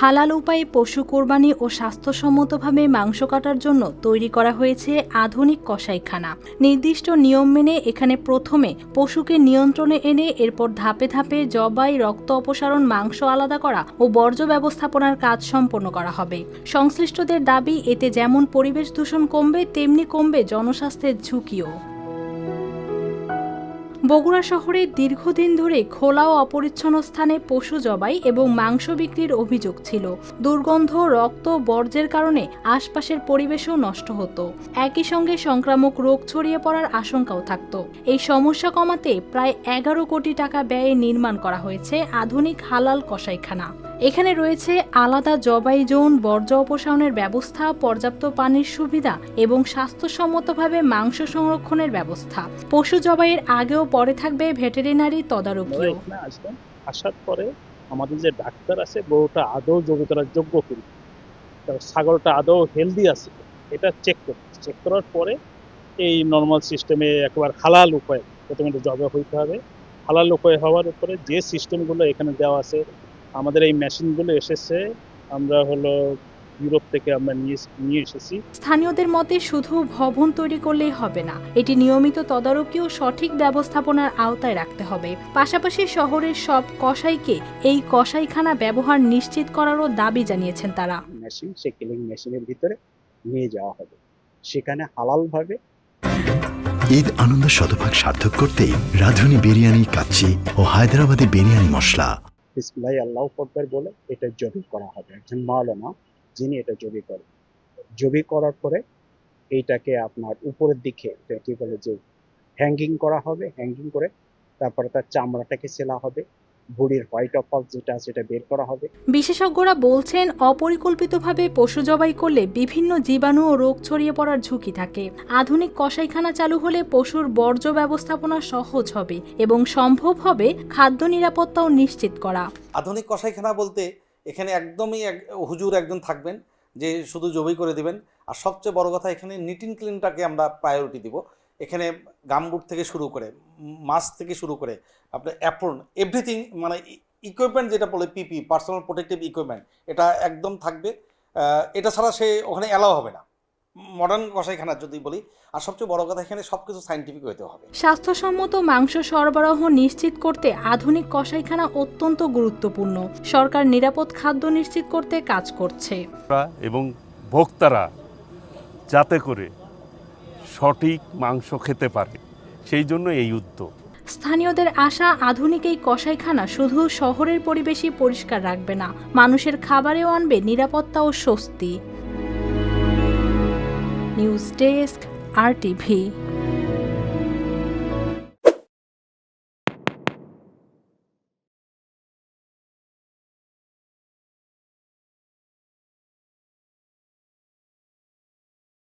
হালাল উপায়ে পশু কোরবানি ও স্বাস্থ্যসম্মতভাবে মাংস কাটার জন্য তৈরি করা হয়েছে আধুনিক কসাইখানা। নির্দিষ্ট নিয়ম মেনে এখানে প্রথমে পশুকে নিয়ন্ত্রণে এনে এরপর ধাপে ধাপে জবাই, রক্ত অপসারণ, মাংস আলাদা করা ও বর্জ্য ব্যবস্থাপনার কাজ সম্পন্ন করা হবে। সংশ্লিষ্টদের দাবি, এতে যেমন পরিবেশ দূষণ কমবে, তেমনি কমবে জনস্বাস্থ্যের ঝুঁকিও। বগুড়া শহরে দীর্ঘদিন ধরে খোলা ও অপরিচ্ছন্ন স্থানে পশু জবাই এবং মাংস বিক্রির অভিযোগ ছিল। দুর্গন্ধ, রক্ত, বর্জ্যের কারণে আশপাশের পরিবেশও নষ্ট হতো। একই সঙ্গে সংক্রামক রোগ ছড়িয়ে পড়ার আশঙ্কাও থাকত। এই সমস্যা কমাতে প্রায় 11 কোটি টাকা ব্যয়ে নির্মাণ করা হয়েছে আধুনিক হালাল কসাইখানা। এখানে রয়েছে আলাদা জবাই জোন, বর্জ্য অপসারণের ব্যবস্থা, পর্যাপ্ত পানির সুবিধা এবং স্বাস্থ্যসম্মতভাবে মাংস সংরক্ষণের ব্যবস্থা। পশু জবাইয়ের আগেও পরে থাকবে ভেটেরিনারি তদারকিও। আসার পরে আমাদের যে ডাক্তার আছে, গরুটা আদৌ জবাই করার যোগ্য কিনা, ছাগলটা আদৌ হেলদি আছে, এটা চেক করার পরে এই নর্মাল সিস্টেমে একবার হালাল উপায় প্রথমে জবাই হইতে হবে। হালাল উপায় হওয়ার উপরে যে সিস্টেমগুলো এখানে দেওয়া আছে, আমাদের এই মেশিনগুলো এসেছে, আমরা ইউরোপ থেকে আমরা নিয়ে এসেছি। স্থানীয়দের মতে শুধু ভবন তৈরি করলেই হবে না, এটি নিয়মিত তদারকি ও সঠিক ব্যবস্থাপনার আওতায় রাখতে হবে। পাশাপাশি শহরের সব কসাইকে এই কসাইখানা ব্যবহার নিশ্চিত করারও দাবি জানিয়েছেন তারা। মেশিন, সেই কিলিং মেশিনের ভিতরে নিয়ে যাওয়া হবে, সেখানে হালালভাবে। ঈদ আনন্দ শতভাগ সার্থক করতে রাঁধুনি বিরিয়ানি, কাচ্চি ও হায়দ্রাবাদি বিরিয়ানি মশলা বিসমিল্লাহি আল্লাহু আকবার বলে এটা জবি করা হবে। একজন মাওলানা যিনি এটা জবি করার পরে এইটাকে আপনার উপরের দিকে কি বলে যে হ্যাঙ্গিং করা হবে। হ্যাঙ্গিং করে তারপরে তার চামড়াটাকে সেলা হবে, বডির হোয়াইট অফ যেটা সেটা বের করা হবে। বিশেষজ্ঞরা বলছেন, অপরিকল্পিতভাবে পশু জবাই করলে বিভিন্ন জীবাণু ও রোগ ছড়িয়ে পড়ার ঝুঁকি থাকে। আধুনিক কসাইখানা চালু হলে পশুর বর্জ্য ব্যবস্থাপনা সহজ হবে এবং সম্ভব হবে খাদ্য নিরাপত্তাও নিশ্চিত করা। আধুনিক কসাইখানা বলতে এখানে একদমই হুজুর একজন থাকবেন যে শুধু জবাই করে দিবেন। আর সবচেয়ে বড় কথা, এখানে নিট অ্যান্ড ক্লিনটাকে আমরা প্রায়োরিটি দিব। এখানে গামবুট থেকে শুরু করে, মাস্ক থেকে শুরু করে, আপনার অ্যাপ্রন, এভরিথিং, মানে ইকুইপমেন্ট যেটা বলে পিপি, পার্সোনাল প্রোটেক্টিভ ইকুইপমেন্ট, এটা একদম থাকবে। এটা ছাড়া সে ওখানে অ্যালাও হবে না, মডার্ন কসাইখানা যদি বলি। আর সবচেয়ে বড় কথা, এখানে সবকিছু সাইন্টিফিক হতে হবে। স্বাস্থ্যসম্মত মাংস সরবরাহ নিশ্চিত করতে আধুনিক কসাইখানা অত্যন্ত গুরুত্বপূর্ণ। সরকার নিরাপদ খাদ্য নিশ্চিত করতে কাজ করছে এবং ভোক্তারা যাতে করে সঠিক মাংস খেতে পারে, সেই জন্য এই উদ্যোগ। স্থানীয়দের আশা, আধুনিক এই কসাইখানা শুধু শহরের পরিবেশই পরিষ্কার রাখবে না, মানুষের খাবারেও আনবে নিরাপত্তা ও স্বস্তি। News desk, RTV।